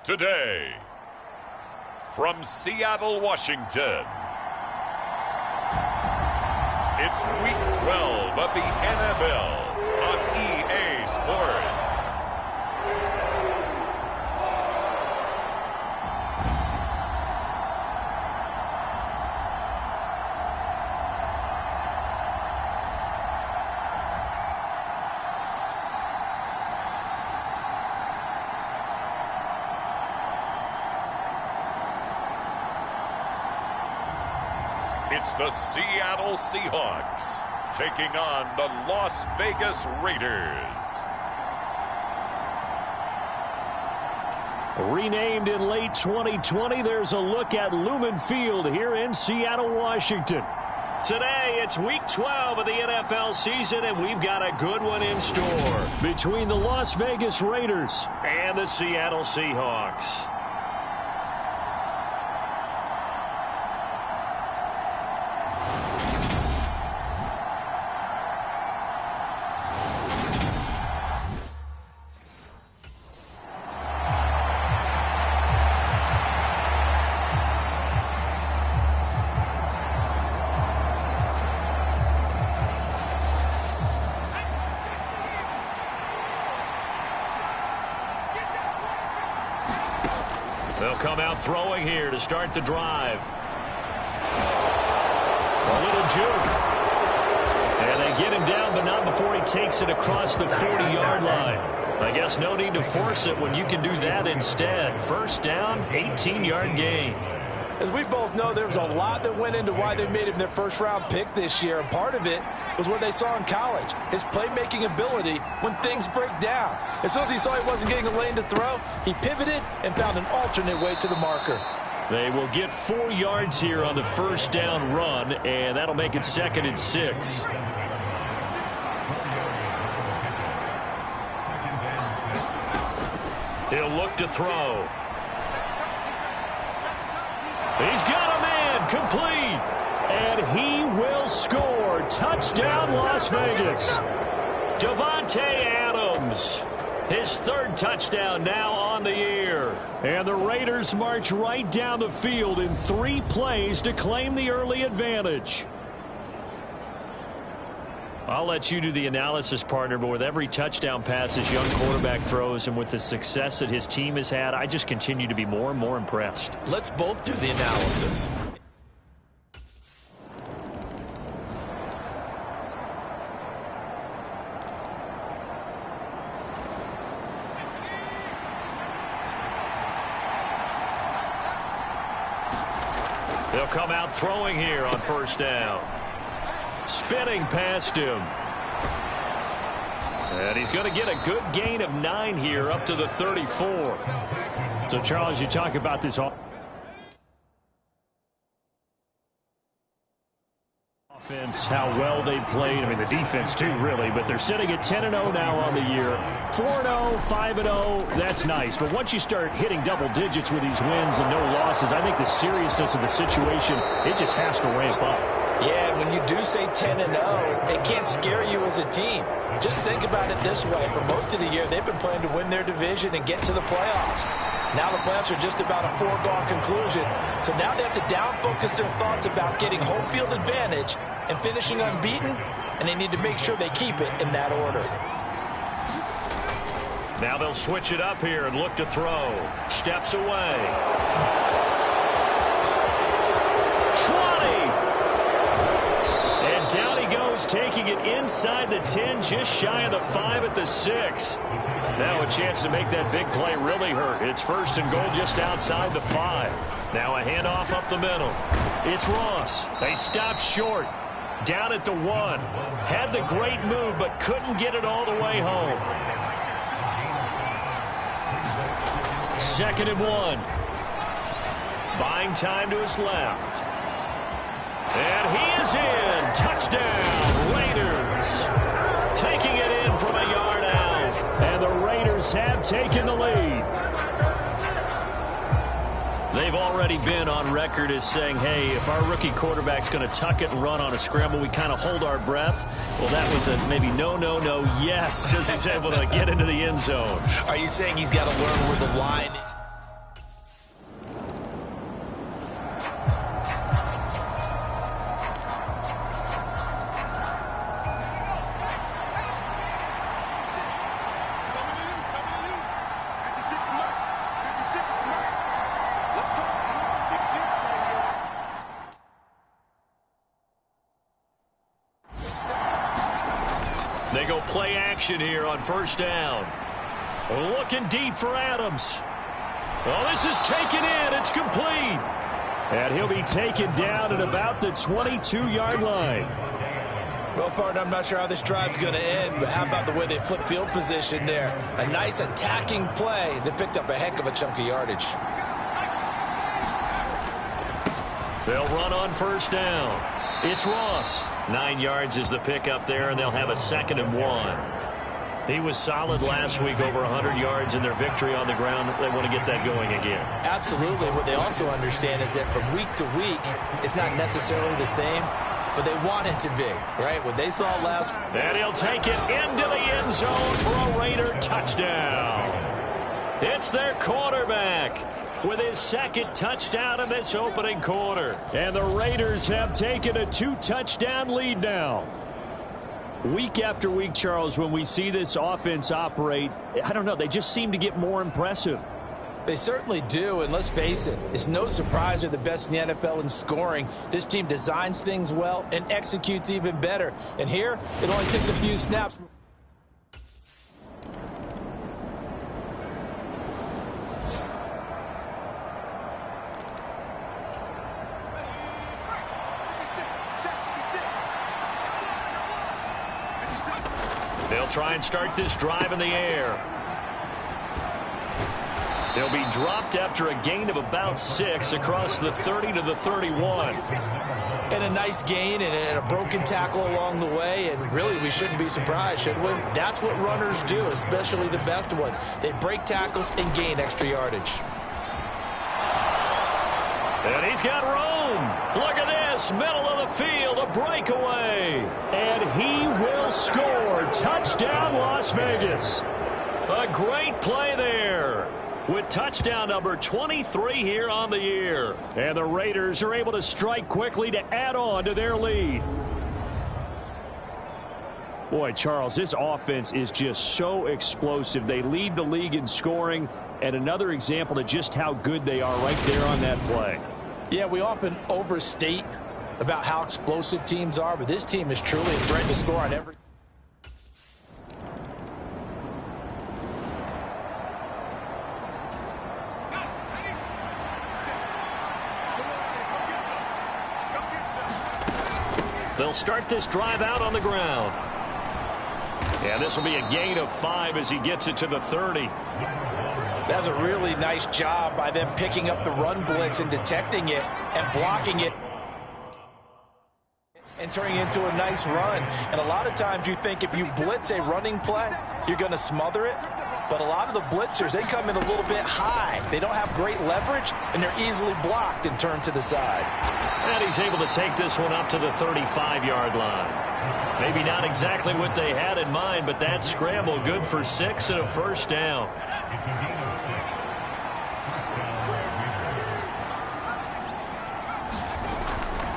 today. From Seattle, Washington, it's Week 12 of the NFL on EA Sports. It's the Seattle Seahawks taking on the Las Vegas Raiders. Renamed in late 2020, there's a look at Lumen Field here in Seattle, Washington. Today, it's Week 12 of the NFL season, and we've got a good one in store between the Las Vegas Raiders and the Seattle Seahawks. They'll come out throwing here to start the drive. A little juke. And they get him down, but not before he takes it across the 40-yard line. I guess no need to force it when you can do that instead. First down, 18-yard gain. As we both know, there was a lot that went into why they made him their first-round pick this year. And part of it was what they saw in college, his playmaking ability when things break down. As soon as he saw he wasn't getting a lane to throw, he pivoted and found an alternate way to the marker. They will get 4 yards here on the first down run, and that'll make it 2nd and 6. He'll look to throw. He's got a man complete, and he will score. Touchdown, Las Vegas. Davante Adams, his 3rd touchdown now on the year. And the Raiders march right down the field in 3 plays to claim the early advantage. I'll let you do the analysis, partner, but with every touchdown pass this young quarterback throws and with the success that his team has had, I just continue to be more and more impressed. Let's both do the analysis. They'll come out throwing here on first down. Spinning past him. And he's going to get a good gain of 9 here up to the 34. So, Charles, you talk about this offense, how well they played. I mean, the defense, too, really. But they're sitting at 10-0 now on the year. 4-0, 5-0, that's nice. But once you start hitting double digits with these wins and no losses, I think the seriousness of the situation, it just has to ramp up. Yeah, when you do say 10-0, it can't scare you as a team. Just think about it this way. For most of the year, they've been playing to win their division and get to the playoffs. Now the playoffs are just about a foregone conclusion. So now they have to down-focus their thoughts about getting home field advantage and finishing unbeaten, and they need to make sure they keep it in that order. Now they'll switch it up here and look to throw. Steps away. 20! And down he goes, taking it inside the 10, just shy of the 5 at the 6. Now a chance to make that big play really hurt. It's 1st and goal just outside the 5. Now a handoff up the middle. It's Ross. They stop short. Down at the 1. Had the great move, but couldn't get it all the way home. 2nd and 1. Buying time to his left. And he is in. Touchdown, Raiders. Taking it in from a yard out. And the Raiders have taken the lead. They've already been on record as saying, hey, if our rookie quarterback's going to tuck it and run on a scramble, we kind of hold our breath. Well, that was a maybe no, yes, as he's able to get into the end zone. Are you saying he's got to learn where the line They go play action here on first down. Looking deep for Adams. Oh, this is taken in. It's complete. And he'll be taken down at about the 22-yard line. Well, partner, I'm not sure how this drive's going to end, but how about the way they flip field position there? A nice attacking play that picked up a heck of a chunk of yardage. They'll run on first down. It's Ross. 9 yards is the pickup there, and they'll have a 2nd and 1. He was solid last week, over 100 yards in their victory on the ground. They want to get that going again. Absolutely. What they also understand is that from week to week, it's not necessarily the same, but they want it to be, right? What they saw last. And he'll take it into the end zone for a Raider touchdown. It's their quarterback with his 2nd touchdown in this opening quarter. And the Raiders have taken a 2-touchdown lead now. Week after week, Charles, when we see this offense operate, I don't know, they just seem to get more impressive. They certainly do, and let's face it, it's no surprise they're the best in the NFL in scoring. This team designs things well and executes even better. And here, it only takes a few snaps. They'll try and start this drive in the air. They'll be dropped after a gain of about 6 across the 30 to the 31. And a nice gain and a broken tackle along the way, and really we shouldn't be surprised, should we? That's what runners do, especially the best ones. They break tackles and gain extra yardage. And he's got room. Look at this, middle of the field, a breakaway. And he will score. Touchdown, Las Vegas. A great play there with touchdown number 23 here on the year. And the Raiders are able to strike quickly to add on to their lead. Boy, Charles, this offense is just so explosive. They lead the league in scoring, and another example of just how good they are right there on that play. Yeah, we often overstate about how explosive teams are, but this team is truly a threat to score on every. They'll start this drive out on the ground. And this will be a gain of 5 as he gets it to the 30. That's a really nice job by them picking up the run blitz and detecting it and blocking it and turning it into a nice run. And a lot of times you think if you blitz a running play, you're going to smother it. But a lot of the blitzers, they come in a little bit high. They don't have great leverage, and they're easily blocked and turned to the side. And he's able to take this one up to the 35-yard line. Maybe not exactly what they had in mind, but that scramble good for 6 and a first down.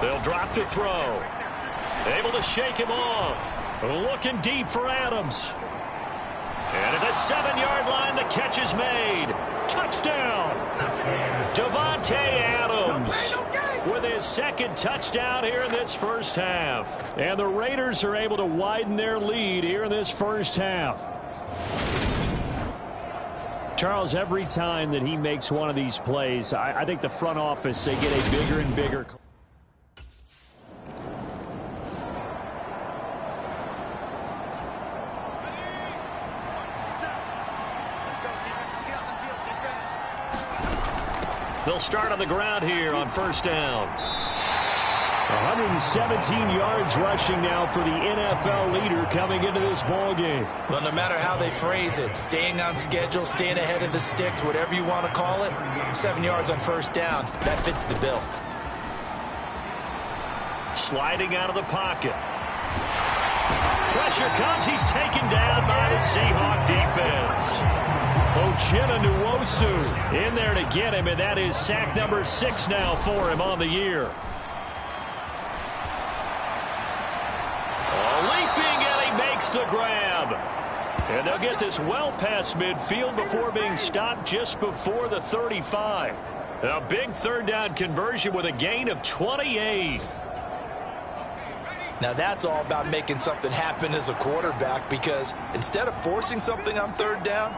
They'll drop to throw. Able to shake him off. Looking deep for Adams. And at the 7-yard line, the catch is made. Touchdown! Davante Adams with his 2nd touchdown here in this first half. And the Raiders are able to widen their lead here in this first half. Charles, every time that he makes one of these plays, I think the front office, they get a bigger and bigger. They'll start on the ground here on first down. 117 yards rushing now for the NFL leader coming into this ball game. Well, no matter how they phrase it, staying on schedule, staying ahead of the sticks, whatever you want to call it, 7 yards on first down, that fits the bill. Sliding out of the pocket. Pressure comes. He's taken down by the Seahawk defense. Uchenna Nwosu in there to get him, and that is sack number 6 now for him on the year. Leaping, and he makes the grab. And they'll get this well past midfield before being stopped just before the 35. A big 3rd down conversion with a gain of 28. Now that's all about making something happen as a quarterback, because instead of forcing something on third down,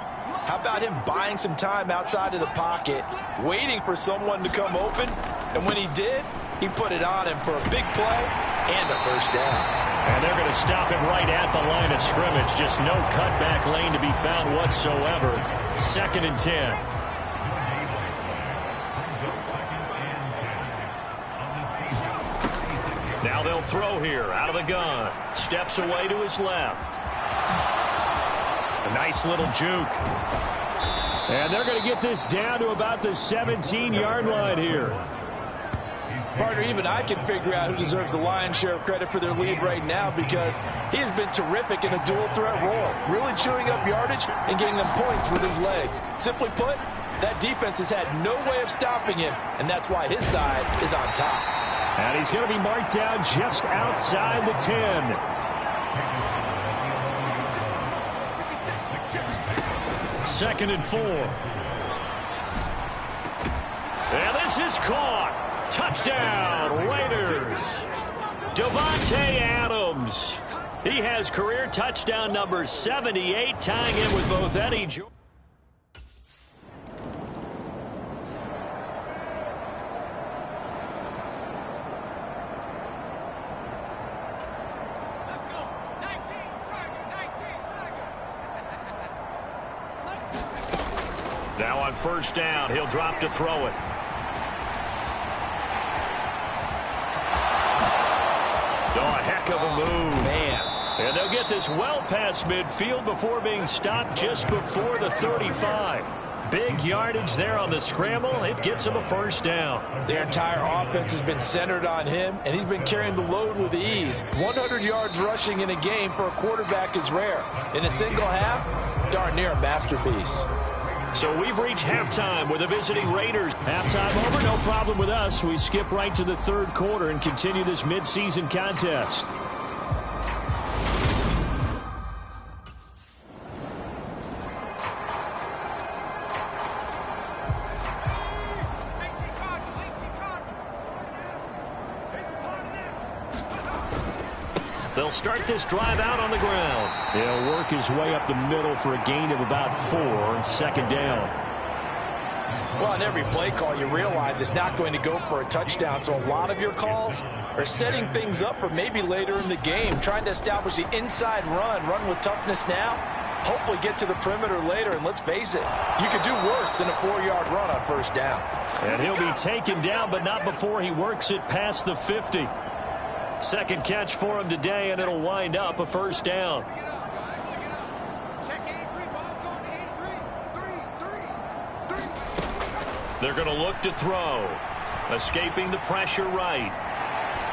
how about him buying some time outside of the pocket, waiting for someone to come open, and when he did, he put it on him for a big play and a first down. And they're going to stop him right at the line of scrimmage. Just no cutback lane to be found whatsoever. 2nd and 10. Now they'll throw here out of the gun. Steps away to his left. A nice little juke. And they're going to get this down to about the 17-yard line here. Partner, even I can figure out who deserves the lion's share of credit for their lead right now, because he has been terrific in a dual threat role, really chewing up yardage and getting them points with his legs. Simply put, that defense has had no way of stopping him, and that's why his side is on top. And he's going to be marked down just outside the 10. Second and 4. And this is caught. Touchdown, Raiders. Davante Adams. He has career touchdown number 78, tying him with both Eddie George. Now on first down, he'll drop to throw it. Oh, a heck of a move. Man. And they'll get this well past midfield before being stopped just before the 35. Big yardage there on the scramble. It gets him a first down. Their entire offense has been centered on him, and he's been carrying the load with ease. 100 yards rushing in a game for a quarterback is rare. In a single half, darn near a masterpiece. So we've reached halftime with the visiting Raiders. Halftime over, no problem with us. We skip right to the third quarter and continue this midseason contest. They'll start this drive out on the ground. He'll work his way up the middle for a gain of about 4. 2nd down. Well, on every play call, you realize it's not going to go for a touchdown. So a lot of your calls are setting things up for maybe later in the game, trying to establish the inside run with toughness now, hopefully get to the perimeter later. And let's face it, you could do worse than a 4-yard run on first down. And he'll be taken down, but not before he works it past the 50. Second catch for him today, and it'll wind up a first down. They're going to look to throw. Escaping the pressure right.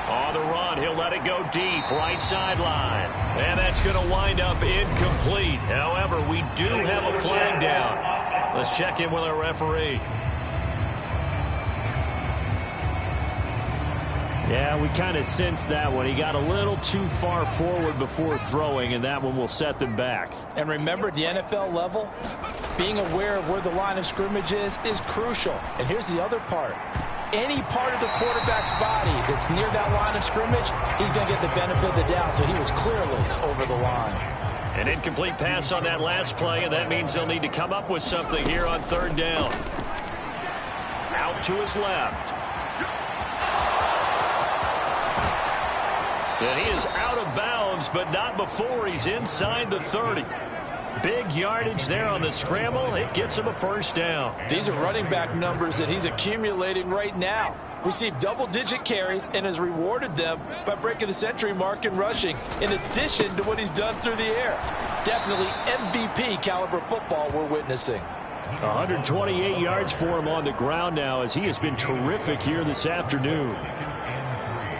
On the run, he'll let it go deep, right sideline. And that's going to wind up incomplete. However, we do have a flag down. Let's check in with our referee. Yeah, we kind of sensed that one. He got a little too far forward before throwing, and that one will set them back. And remember, at the NFL level, being aware of where the line of scrimmage is crucial. And here's the other part. Any part of the quarterback's body that's near that line of scrimmage, he's going to get the benefit of the doubt. So he was clearly over the line. An incomplete pass on that last play, and that means they'll need to come up with something here on third down. Out to his left. And he is out of bounds, but not before he's inside the 30. Big yardage there on the scramble. It gets him a first down. These are running back numbers that he's accumulating right now. Received double-digit carries and has rewarded them by breaking the century mark in rushing, in addition to what he's done through the air. Definitely MVP caliber football we're witnessing. 128 yards for him on the ground now, as he has been terrific here this afternoon.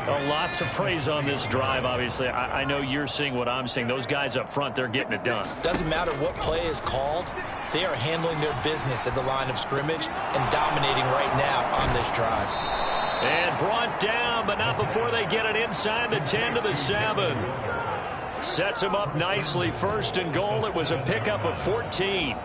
A lot to praise on this drive, obviously. I know you're seeing what I'm seeing. Those guys up front, they're getting it done. Doesn't matter what play is called. They are handling their business at the line of scrimmage and dominating right now on this drive. And brought down, but not before they get it inside the 10 to the 7. Sets him up nicely. First and goal. It was a pickup of 14.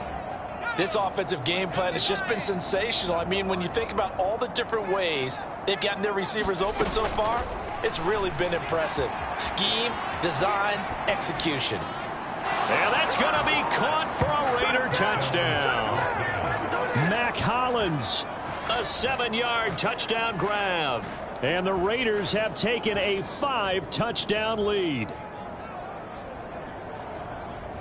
This offensive game plan has just been sensational. I mean, when you think about all the different ways they've gotten their receivers open so far, it's really been impressive. Scheme, design, execution. And that's going to be caught for a Raider touchdown. Mac Hollins, a 7-yard touchdown grab. And the Raiders have taken a 5-touchdown lead.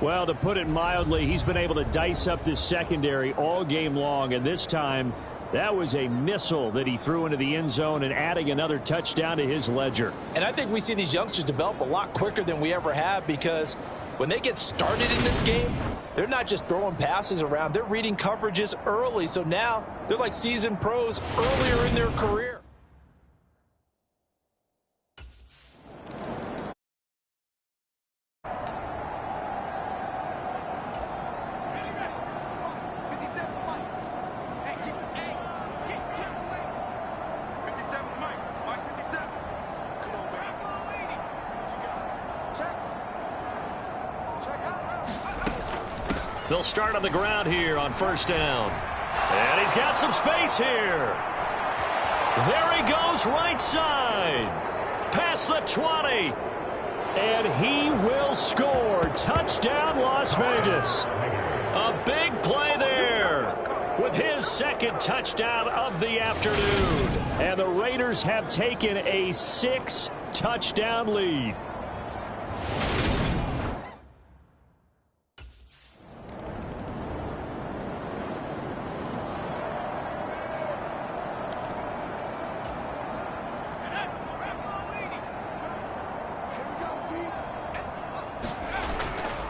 Well, to put it mildly, he's been able to dice up this secondary all game long, and this time that was a missile that he threw into the end zone and adding another touchdown to his ledger. And I think we see these youngsters develop a lot quicker than we ever have, because when they get started in this game, they're not just throwing passes around, they're reading coverages early. So now they're like seasoned pros earlier in their career. They'll start on the ground here on first down. And he's got some space here. There he goes, right side. Past the 20. And he will score. Touchdown, Las Vegas. A big play there with his second touchdown of the afternoon. And the Raiders have taken a 6-touchdown lead.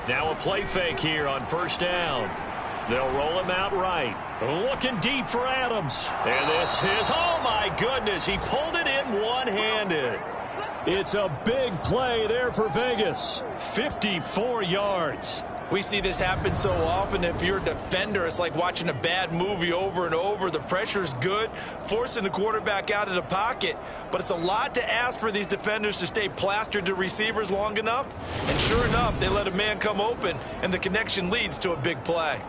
Now a play fake here on first down. They'll roll him out right. Looking deep for Adams. And this is, oh my goodness, he pulled it in one-handed. It's a big play there for Vegas. 54 yards. We see this happen so often. If you're a defender, it's like watching a bad movie over and over. The pressure's good, forcing the quarterback out of the pocket. But it's a lot to ask for these defenders to stay plastered to receivers long enough. And sure enough, they let a man come open, and the connection leads to a big play.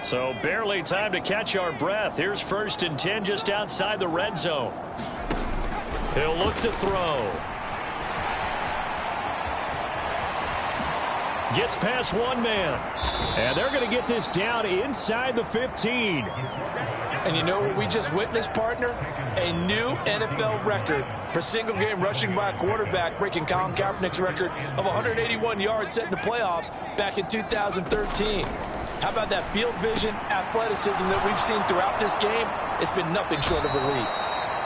So barely time to catch our breath. Here's first and 10 just outside the red zone. He'll look to throw. Gets past one man. And they're going to get this down inside the 15. And you know what we just witnessed, partner? A new NFL record for single-game rushing by a quarterback, breaking Colin Kaepernick's record of 181 yards set in the playoffs back in 2013. How about that field vision, athleticism that we've seen throughout this game? It's been nothing short of elite.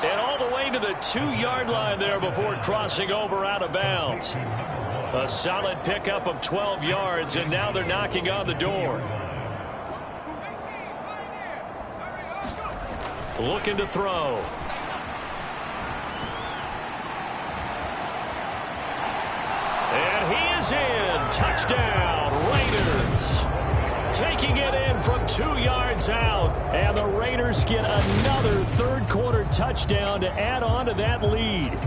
And all the way to the 2-yard line there before crossing over out of bounds. A solid pickup of 12 yards, and now they're knocking on the door. Looking to throw. And he is in. Touchdown, Raiders. Taking it in from 2 yards out. And the Raiders get another third-quarter touchdown to add on to that lead.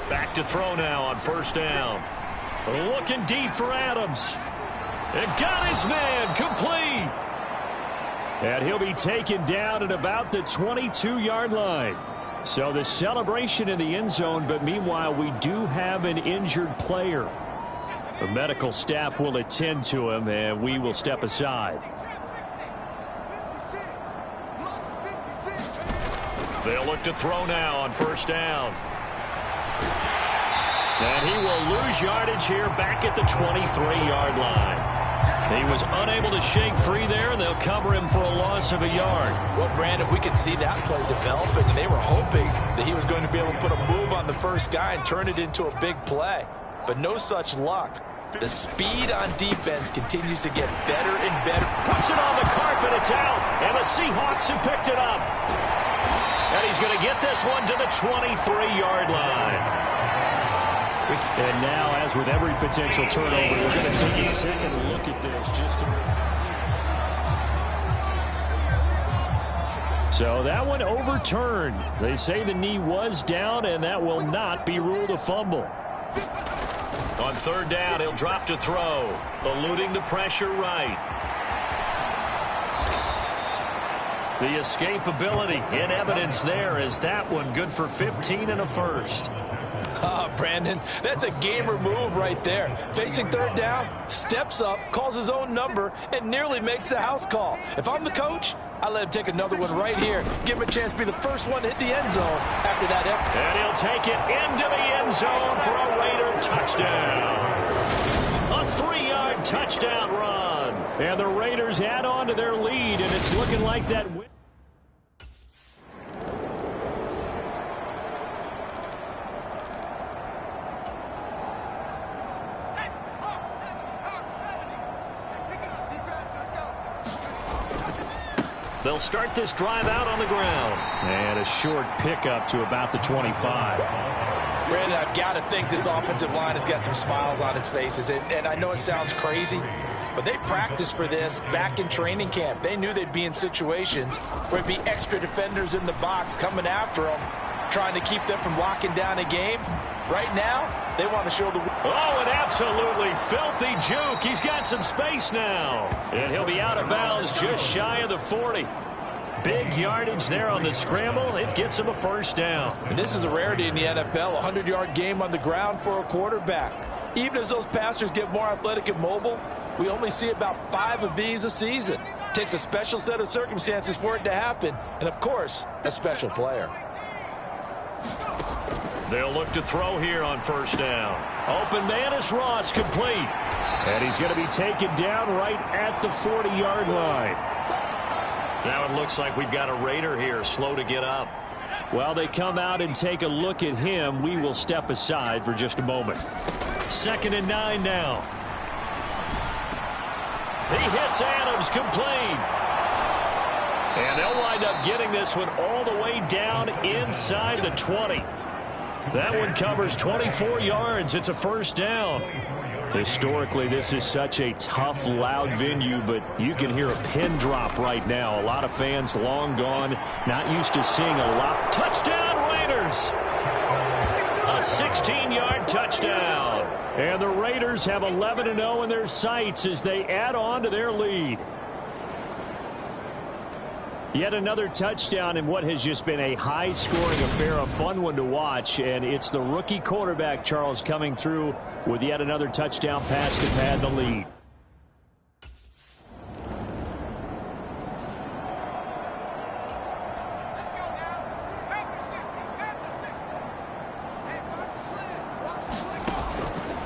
Back to throw now on first down. Looking deep for Adams. And got his man complete. And he'll be taken down at about the 22-yard line. So the celebration in the end zone, but meanwhile we do have an injured player. The medical staff will attend to him, and we will step aside. They'll look to throw now on first down. And he will lose yardage here back at the 23-yard line. He was unable to shake free there, and they'll cover him for a loss of a yard. Well, Brandon, we could see that play developing, and they were hoping that he was going to be able to put a move on the first guy and turn it into a big play. But no such luck. The speed on defense continues to get better and better. Puts it on the carpet, it's out, and the Seahawks have picked it up. And he's going to get this one to the 23-yard line. And now, as with every potential turnover, we're going to take a second look at this. So that one overturned. They say the knee was down, and that will not be ruled a fumble. On third down, he'll drop to throw, eluding the pressure right. The escapability in evidence there as that one good for 15 and a first. Brandon, that's a gamer move right there. Facing third down, steps up, calls his own number, and nearly makes the house call. If I'm the coach, I let him take another one right here. Give him a chance to be the first one to hit the end zone after that effort. And he'll take it into the end zone for a Raider touchdown. A 3-yard touchdown run. And the Raiders add on to their lead, and it's looking like that win. They'll start this drive out on the ground. And a short pickup to about the 25. Brandon, I've got to think this offensive line has got some smiles on its faces. And I know it sounds crazy, but they practiced for this back in training camp. They knew they'd be in situations where it'd be extra defenders in the box coming after them, trying to keep them from locking down a game. Right now, they want to show the... Oh, an absolutely filthy juke. He's got some space now. And he'll be out of bounds just shy of the 40. Big yardage there on the scramble. It gets him a first down. And this is a rarity in the NFL, a 100-yard game on the ground for a quarterback. Even as those passers get more athletic and mobile, we only see about 5 of these a season. It takes a special set of circumstances for it to happen, and of course, a special player. They'll look to throw here on first down. Open man is Ross, complete. And he's going to be taken down right at the 40-yard line. Now it looks like we've got a Raider here, slow to get up. While they come out and take a look at him, we will step aside for just a moment. 2nd and 9 now. He hits Adams, complete. And they'll wind up getting this one all the way down inside the 20. That one covers 24 yards. It's a first down. Historically, this is such a tough, loud venue, but you can hear a pin drop right now. A lot of fans long gone, not used to seeing a lot. Touchdown, Raiders! A 16-yard touchdown. And the Raiders have 11-0 in their sights as they add on to their lead. Yet another touchdown in what has just been a high-scoring affair, a fun one to watch. And it's the rookie quarterback, Charles, coming through with yet another touchdown pass to pad the lead.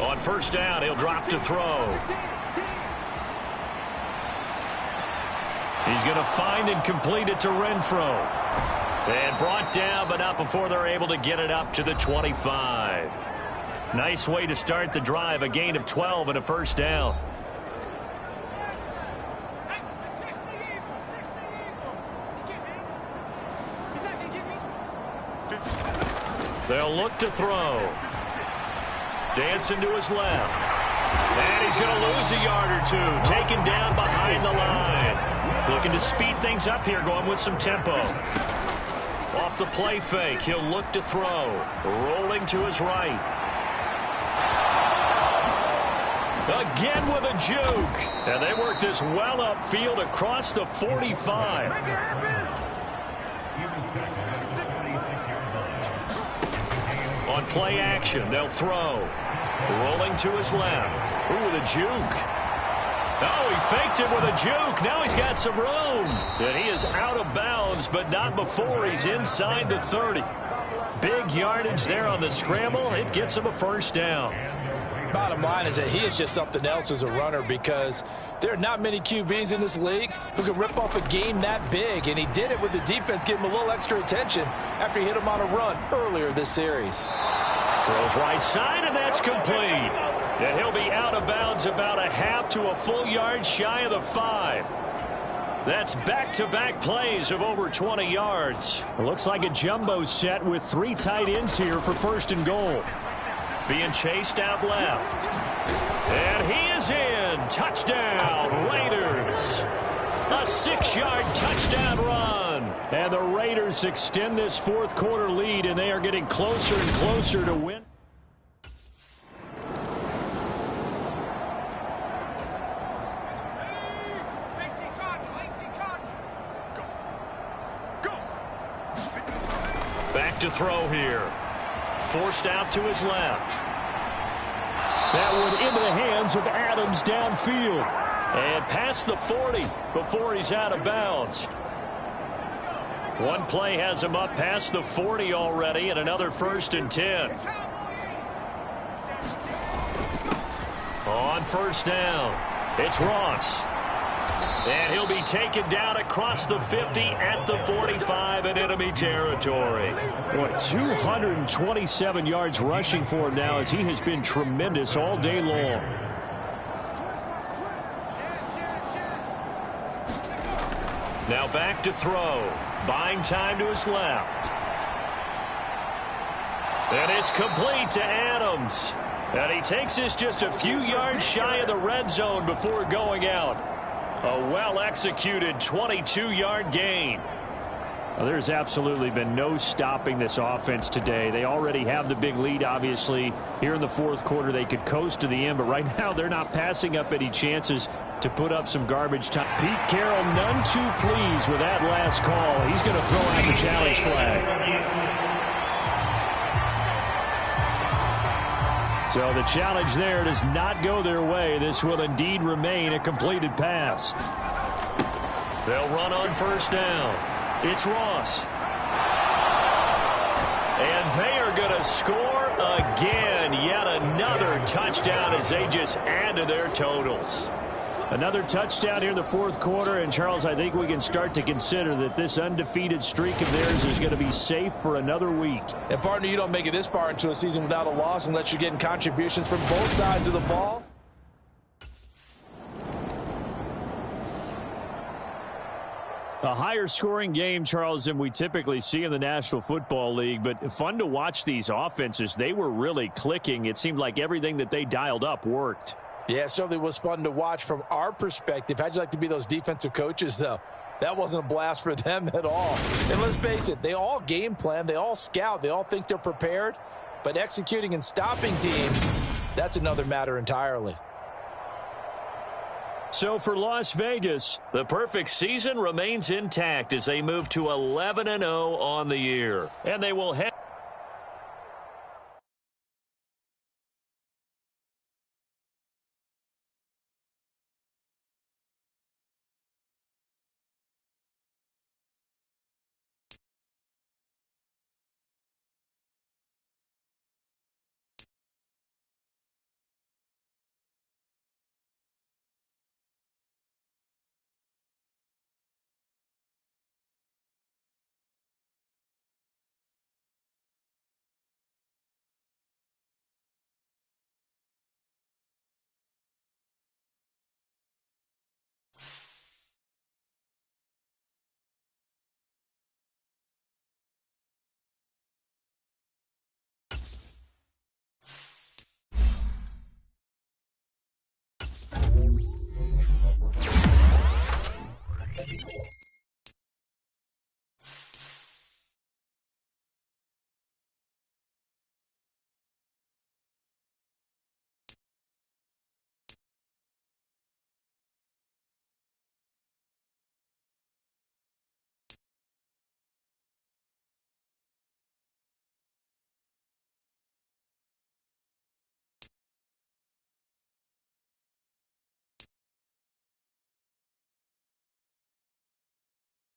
On first down, he'll drop to throw. He's going to find and complete it to Renfro. And brought down, but not before they're able to get it up to the 25. Nice way to start the drive, a gain of 12 and a first down. They'll look to throw. Dancing to his left. And he's going to lose a yard or two. Taken down behind the line. Looking to speed things up here, going with some tempo. Off the play fake, he'll look to throw. Rolling to his right. Again with a juke. And they work this well upfield across the 45. On play action, they'll throw. Rolling to his left. Ooh, the juke. Oh, he faked it with a juke. Now he's got some room. And he is out of bounds, but not before he's inside the 30. Big yardage there on the scramble. It gets him a first down. Bottom line is that he is just something else as a runner, because there are not many QBs in this league who can rip off a game that big, and he did it with the defense giving him a little extra attention after he hit him on a run earlier this series. Throws right side, and that's complete. And he'll be out of bounds about a half to a full yard shy of the 5. That's back-to-back plays of over 20 yards. It looks like a jumbo set with 3 tight ends here for 1st and goal. being chased out left. And he is in. Touchdown, Raiders. A 6-yard touchdown run. And the Raiders extend this fourth quarter lead, and they are getting closer and closer to win. Back to throw here. Forced out to his left. That one into the hands of Adams downfield. And past the 40 before he's out of bounds. One play has him up past the 40 already, and another 1st and 10. On 1st down, it's Ross. And he'll be taken down across the 50 at the 45 in enemy territory. What, 227 yards rushing for him now, as he has been tremendous all day long. Now back to throw. Buying time to his left. And it's complete to Adams. And he takes this just a few yards shy of the red zone before going out. A well-executed 22-yard gain. Well, there's absolutely been no stopping this offense today. They already have the big lead, obviously. Here in the fourth quarter, they could coast to the end, but right now they're not passing up any chances to put up some garbage time. Pete Carroll, none too pleased with that last call. He's going to throw out the challenge flag. So the challenge there does not go their way. This will indeed remain a completed pass. They'll run on 1st down. It's Ross. And they are going to score again. Yet another touchdown as they just add to their totals. Another touchdown here in the fourth quarter. And, Charles, I think we can start to consider that this undefeated streak of theirs is going to be safe for another week. And, partner, you don't make it this far into a season without a loss unless you're getting contributions from both sides of the ball. A higher scoring game, Charles, than we typically see in the National Football League, but fun to watch these offenses. They were really clicking. It seemed like everything that they dialed up worked. Yeah, it certainly was fun to watch from our perspective. How'd you like to be those defensive coaches, though? That wasn't a blast for them at all. And let's face it, they all game plan, they all scout, they all think they're prepared, but executing and stopping teams, that's another matter entirely. So for Las Vegas, the perfect season remains intact as they move to 11-0 on the year. And they will head